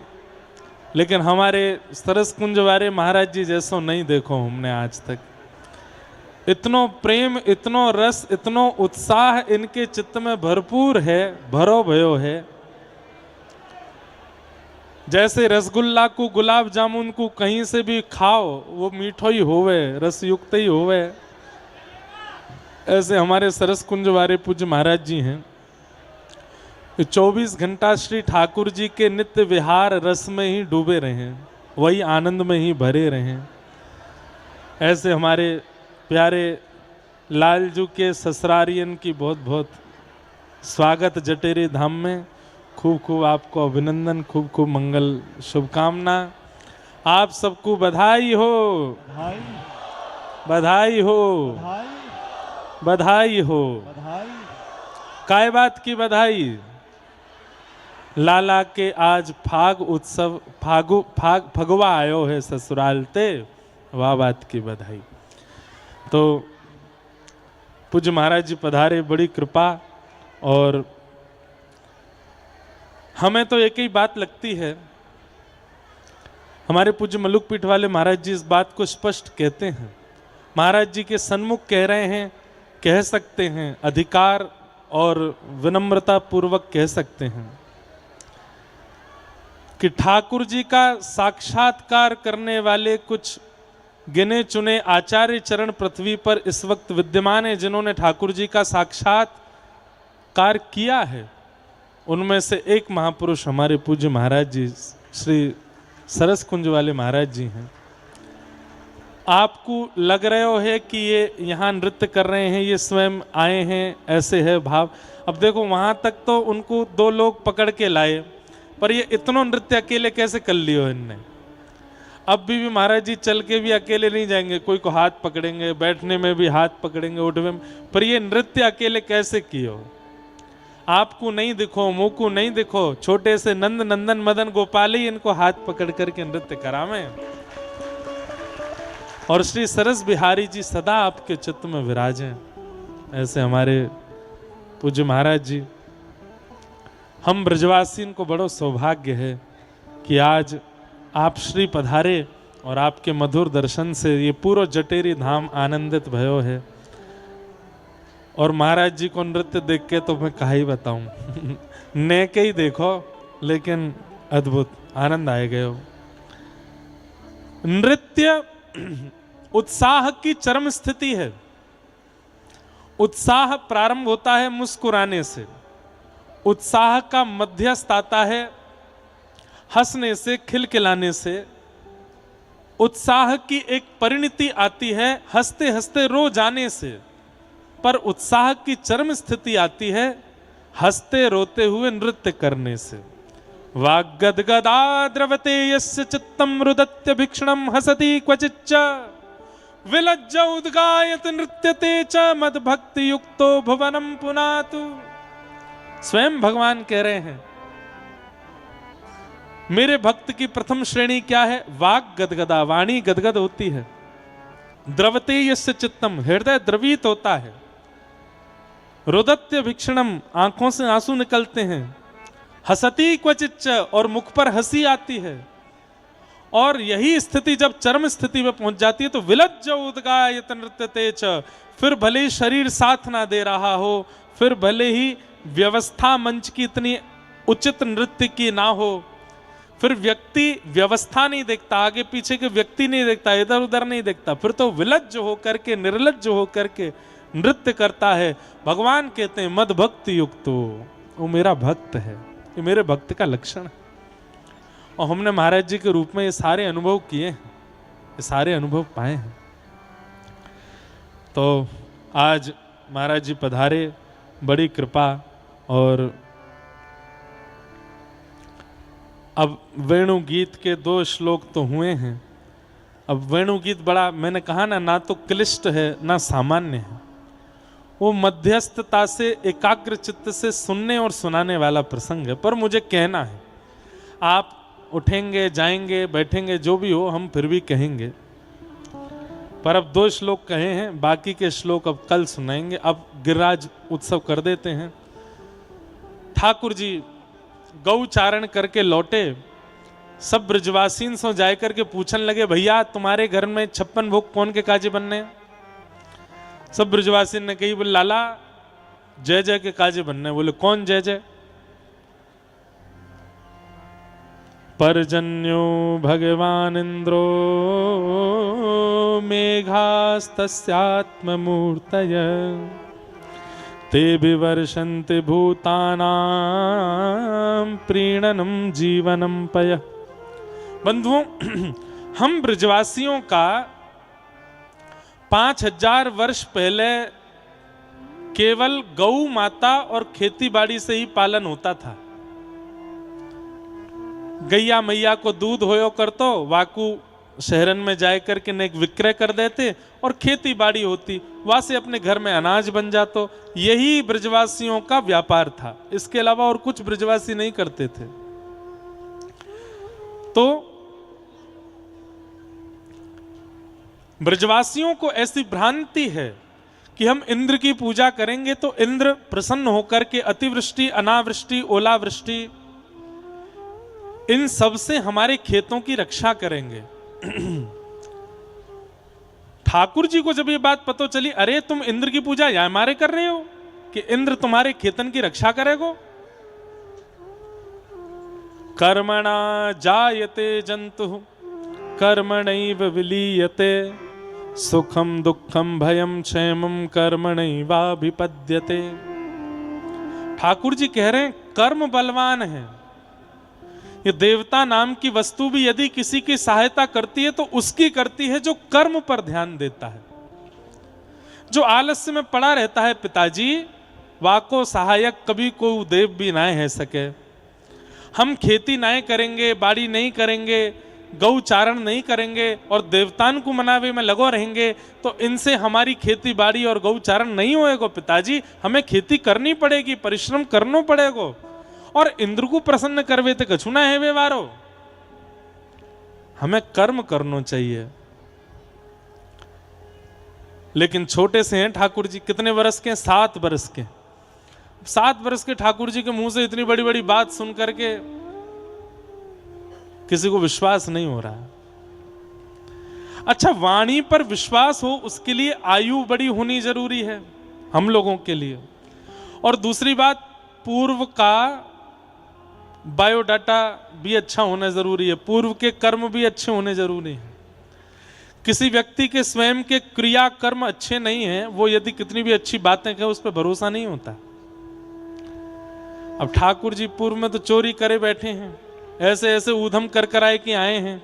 A: लेकिन हमारे सरस कुंज वाले महाराज जी जैसो नहीं देखो हमने आज तक। इतनो प्रेम, इतनो रस, इतनो उत्साह इनके चित्त में भरपूर है, भरो भयो है। जैसे रसगुल्ला को, गुलाब जामुन को कहीं से भी खाओ वो मीठो ही होवे, रस युक्त ही होवे, ऐसे हमारे सरस कुंज वाले पूज्य महाराज जी हैं। 24 घंटा श्री ठाकुर जी के नित्य विहार रस में ही डूबे रहे, वही आनंद में ही भरे रहे। ऐसे हमारे प्यारे लालजू के ससुरारियन की बहुत बहुत स्वागत जटेरी धाम में। खूब खूब आपको अभिनंदन, खूब खूब मंगल शुभकामना। आप सबको बधाई हो, बधाई हो, बधाई हो। काय बात की बधाई? लाला के आज फाग उत्सव, फगवा आयो है ससुराल ते, वाह बात की बधाई। तो पूज्य महाराज जी पधारे, बड़ी कृपा। और हमें तो एक ही बात लगती है, हमारे पूज्य मलुक पीठ वाले महाराज जी इस बात को स्पष्ट कहते हैं। महाराज जी के सन्मुख कह रहे हैं, कह सकते हैं, अधिकार और विनम्रता पूर्वक कह सकते हैं कि ठाकुर जी का साक्षात्कार करने वाले कुछ गिने चुने आचार्य चरण पृथ्वी पर इस वक्त विद्यमान है, जिन्होंने ठाकुर जी का साक्षात्कार किया है। उनमें से एक महापुरुष हमारे पूज्य महाराज जी श्री सरस कुंज वाले महाराज जी हैं। आपको लग रहे हो है कि ये यहाँ नृत्य कर रहे हैं, ये स्वयं आए हैं, ऐसे है भाव। अब देखो वहाँ तक तो उनको 2 लोग पकड़ के लाए, पर ये इतना नृत्य अकेले कैसे कर लियो इनने। अब भी महाराज जी चल के भी अकेले नहीं जाएंगे, कोई को हाथ पकड़ेंगे, बैठने में भी हाथ पकड़ेंगे, उठने में, पर ये नृत्य अकेले कैसे कियो। आपको नहीं दिखो, मुँह को नहीं दिखो, छोटे से नंद नंदन मदन गोपाल ही इनको हाथ पकड़ करके नृत्य करावे। और श्री सरस बिहारी जी सदा आपके चित्त में विराजें। ऐसे हमारे पूज्य महाराज जी, हम ब्रजवासियों को बड़ो सौभाग्य है कि आज आप श्री पधारे और आपके मधुर दर्शन से ये पूरा जटेरी धाम आनंदित भयो है। और महाराज जी को नृत्य देख के तो मैं कहा ही बताऊं ने के ही देखो, लेकिन अद्भुत आनंद आए गए हो। नृत्य उत्साह की चरम स्थिति है। उत्साह प्रारंभ होता है मुस्कुराने से, उत्साह का मध्यस्थ आता है हंसने से, खिलखिलाने से। उत्साह की एक परिणति आती है हंसते हंसते रो जाने से, पर उत्साह की चरम स्थिति आती है हंसते रोते हुए नृत्य करने से। वाग्गदगदा द्रवते यस्य चित्तम रुदत्य भिक्षणम हसति क्वचिच्च विलज्ज उद्गायत नृत्यते च मद्भक्ति युक्तो भुवनम पुनातु। स्वयं भगवान कह रहे हैं मेरे भक्त की प्रथम श्रेणी क्या है? वाग गदगदा, वाणी गदगद होती है। द्रवते यस्य चित्तम, हृदय द्रवित होता है। रुदत्य भिक्षणम, आंखों से आंसू निकलते हैं। हसती क्वचिच्च, और मुख पर हंसी आती है। और यही स्थिति जब चरम स्थिति में पहुंच जाती है तो विलज्ज उद्गायत नृत्यते च, फिर भले ही शरीर साथ ना दे रहा हो, फिर भले ही व्यवस्था मंच की इतनी उचित नृत्य की ना हो, फिर व्यक्ति व्यवस्था नहीं देखता, आगे पीछे के व्यक्ति नहीं देखता, इधर उधर नहीं देखता, फिर तो विलज्ज होकर के, निर्लज्ज होकर के नृत्य करता है। भगवान कहते हैं मद भक्ति युक्तो, वो मेरा भक्त है, ये मेरे भक्त का लक्षण है। और हमने महाराज जी के रूप में ये सारे अनुभव किए हैं, ये सारे अनुभव पाए हैं। तो आज महाराज जी पधारे, बड़ी कृपा। और अब वेणु गीत के 2 श्लोक तो हुए हैं। अब वेणु गीत बड़ा, मैंने कहा ना तो क्लिष्ट है ना सामान्य है। वो मध्यस्थता से, एकाग्र चित्त से सुनने और सुनाने वाला प्रसंग है। पर मुझे कहना है, आप उठेंगे, जाएंगे, बैठेंगे, जो भी हो, हम फिर भी कहेंगे। पर अब 2 श्लोक कहे हैं, बाकी के श्लोक अब कल सुनाएंगे। अब गिरिराज उत्सव कर देते हैं। ठाकुर जी गौचारण करके लौटे, सब ब्रजवासीन सो जाए करके पूछन लगे, भैया तुम्हारे घर में 56 भोग कौन के काजे बनने? सब ब्रजवासीन ने कही, बोले लाला जय जय के काजे बनने। बोले कौन जय जय? पर्जन्यो भगवान इंद्रो मेघास्तस्यात्ममूर्तय ते विवर्षन्ति भूतानां प्रीणनम जीवनम पय। बंधुओं, हम ब्रजवासियों का 5000 वर्ष पहले केवल गौ माता और खेती बाड़ी से ही पालन होता था। गैया मैया को दूध होयो करतो, वाकू शहरन में जाए करके नेक विक्रय कर देते और खेती बाड़ी होती, वहां से अपने घर में अनाज बन जातो। यही ब्रजवासियों का व्यापार था, इसके अलावा और कुछ ब्रजवासी नहीं करते थे। तो ब्रजवासियों को ऐसी भ्रांति है कि हम इंद्र की पूजा करेंगे तो इंद्र प्रसन्न होकर के अतिवृष्टि, अनावृष्टि, ओलावृष्टि, इन सब से हमारे खेतों की रक्षा करेंगे। ठाकुर जी को जब ये बात पता चली, अरे तुम इंद्र की पूजा या हमारे कर रहे हो कि इंद्र तुम्हारे खेतन की रक्षा करेगो। कर्मणा जायते जंतु कर्मणैव विलीयते, सुखम दुखम भयम क्षेमम कर्मणैवाभिपद्यते। ठाकुर जी कह रहे हैं कर्म बलवान है। ये देवता नाम की वस्तु भी यदि किसी की सहायता करती है तो उसकी करती है जो कर्म पर ध्यान देता है। जो आलस्य में पड़ा रहता है, पिताजी वाको सहायक कभी को देव भी ना है सके। हम खेती ना करेंगे, बाड़ी नहीं करेंगे, गौचारण नहीं करेंगे और देवतान को मनावे में लगो रहेंगे तो इनसे हमारी खेती बाड़ी और गौचारण नहीं होएगा। पिताजी हमें खेती करनी पड़ेगी, परिश्रम करना पड़ेगा। और इंद्र को प्रसन्न करवे तो कछु ना है व्यवहारो, हमें कर्म करना चाहिए। लेकिन छोटे से हैं ठाकुर जी, कितने वर्ष के? 7 वर्ष के। 7 वर्ष के ठाकुर जी के मुंह से इतनी बड़ी बड़ी बात सुन करके किसी को विश्वास नहीं हो रहा। अच्छा, वाणी पर विश्वास हो उसके लिए आयु बड़ी होनी जरूरी है हम लोगों के लिए। और दूसरी बात, पूर्व का बायोडाटा भी अच्छा होना जरूरी है, पूर्व के कर्म भी अच्छे होने जरूरी हैं। किसी व्यक्ति के स्वयं के क्रिया कर्म अच्छे नहीं हैं, वो यदि कितनी भी अच्छी बातें कहे उस पर भरोसा नहीं होता। अब ठाकुर जी पूर्व में तो चोरी करे बैठे हैं, ऐसे ऐसे ऊधम कर कर आए कि आए हैं,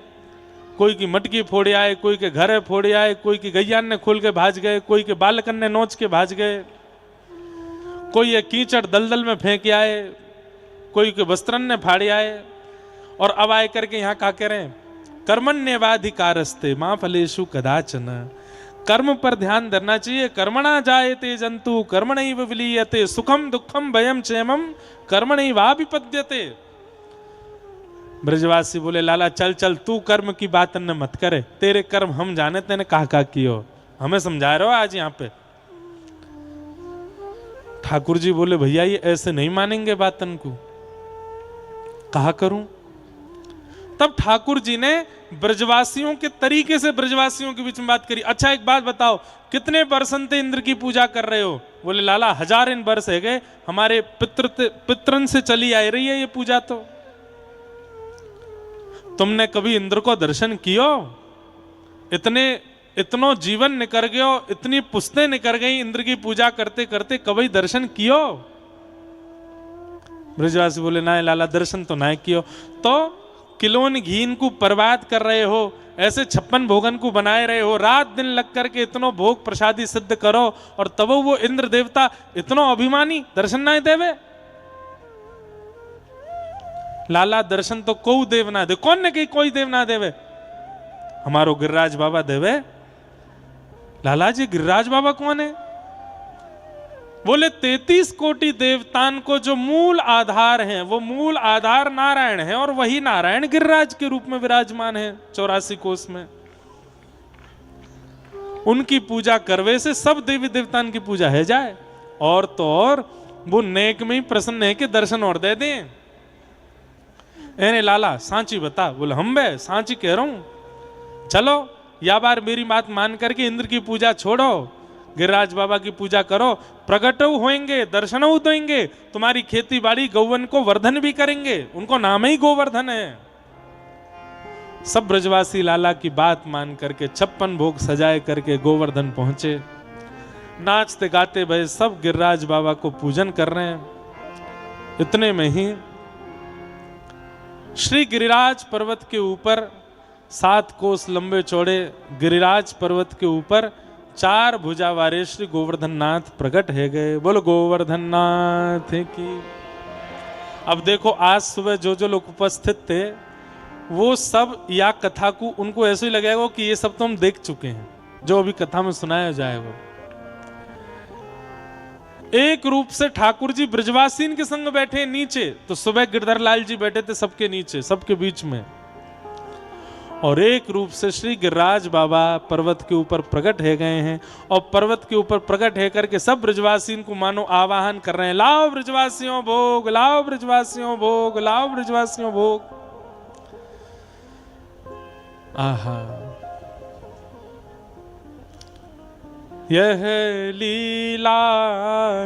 A: कोई की मटकी फोड़े आए, कोई के घर फोड़े आए, कोई की गैयान ने खोल के भाज गए, कोई के बालकन ने नोच के भाज गए, कोई ये कीचड़ दलदल में फेंक आए, कोई के वस्त्रन ने फाड़े आए। और अब आए करके यहाँ क्या कह रहे हैं, कर्मण्येवाधिकारस्ते मां फलेषु कदाचन। कर्म पर ध्यान देना चाहिए। कर्मणा जायते जंतु कर्मणैव विलीयते, सुखम दुखम भयम क्षेमम कर्मणैवाभिपद्यते। ब्रजवासी बोले, लाला चल चल, तू कर्म की बात न मत करे, तेरे कर्म हम जाने, तेने कहा कियो, हमें समझा रहे हो आज यहाँ पे। ठाकुर जी बोले, भैया ये ऐसे नहीं मानेंगे बातन को, कहा करूं। तब ठाकुर जी ने ब्रजवासियों के तरीके से ब्रजवासियों के बीच में बात करी। अच्छा एक बात बताओ, कितने बरसन से इंद्र की पूजा कर रहे हो? बोले, लाला 1000 वर्ष है गए, हमारे पितरन से चली आ रही है ये पूजा। तो तुमने कभी इंद्र को दर्शन कियो? इतनो जीवन निकल गयो, इतनी पुस्तें निकल गई इंद्र की पूजा करते करते, कभी दर्शन कियो? ब्रजवासी बोले, ना लाला दर्शन तो ना कियो। तो किलोन घीन को बर्बाद कर रहे हो, ऐसे 56 भोगन को बनाए रहे हो, रात दिन लग करके इतनो भोग प्रसादी सिद्ध करो, और तब वो इंद्र देवता इतनो अभिमानी दर्शन ना देवे? लाला दर्शन तो कोई देव ना दे। कौन ने कही कोई देव ना देवे? हमारो गिरिराज बाबा देवे। लाला जी गिरिराज बाबा कौन है? बोले 33 कोटि देवतान को जो मूल आधार हैं, वो मूल आधार नारायण है, और वही नारायण गिरिराज के रूप में विराजमान है 84 कोष में। उनकी पूजा करवे से सब देवी देवतान की पूजा है जाए, और तो और वो नेक में ही प्रसन्न है कि दर्शन और दे दें। एने लाला सांची बता। बोले, हम बे सांची कह रहा हूं, चलो या बार मेरी बात मान करके इंद्र की पूजा छोड़ो, गिरिराज बाबा की पूजा करो, प्रकट होंगे, दर्शन देंगे, तुम्हारी खेती बाड़ी गौवन को वर्धन भी करेंगे, उनको नाम ही गोवर्धन है। सब ब्रजवासी लाला की बात मान करके 56 भोग सजाए करके गोवर्धन पहुंचे, नाचते गाते भय सब गिरिराज बाबा को पूजन कर रहे हैं। इतने में ही श्री गिरिराज पर्वत के ऊपर 7 कोस लंबे चौड़े गिरिराज पर्वत के ऊपर 4 भुजा वाले श्री गोवर्धन नाथ प्रकट है गए। बोलो गोवर्धन नाथ की। अब देखो, आज सुबह जो जो लोग उपस्थित थे वो सब या कथा को उनको ऐसे ही लगेगा कि ये सब तो हम देख चुके हैं, जो अभी कथा में सुनाया जाएगा। एक रूप से ठाकुर जी ब्रजवासीन के संग बैठे नीचे, तो सुबह गिरधर लाल जी बैठे थे सबके नीचे, सबके बीच में, और एक रूप से श्री गिरिराज बाबा पर्वत के ऊपर प्रकट है गए हैं, और पर्वत के ऊपर प्रकट है करके सब ब्रजवासियों को मानो आवाहन कर रहे हैं, लाओ ब्रजवासियों भोग, लाओ ब्रजवासियों भोग, लाओ ब्रजवासियों भोग। आहा, यह लीला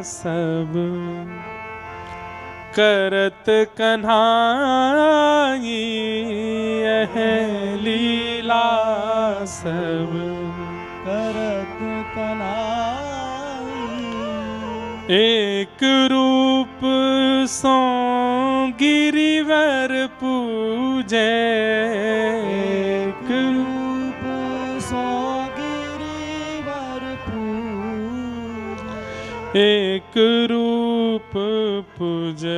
A: सब करत कन्हाई, यह लीला सब
B: करत कन्हाई।
A: एक रूप सो गिरिवर पूजे,
B: एक रूप सो गिरिवर पूजे।
A: एक रूप पूजवाई,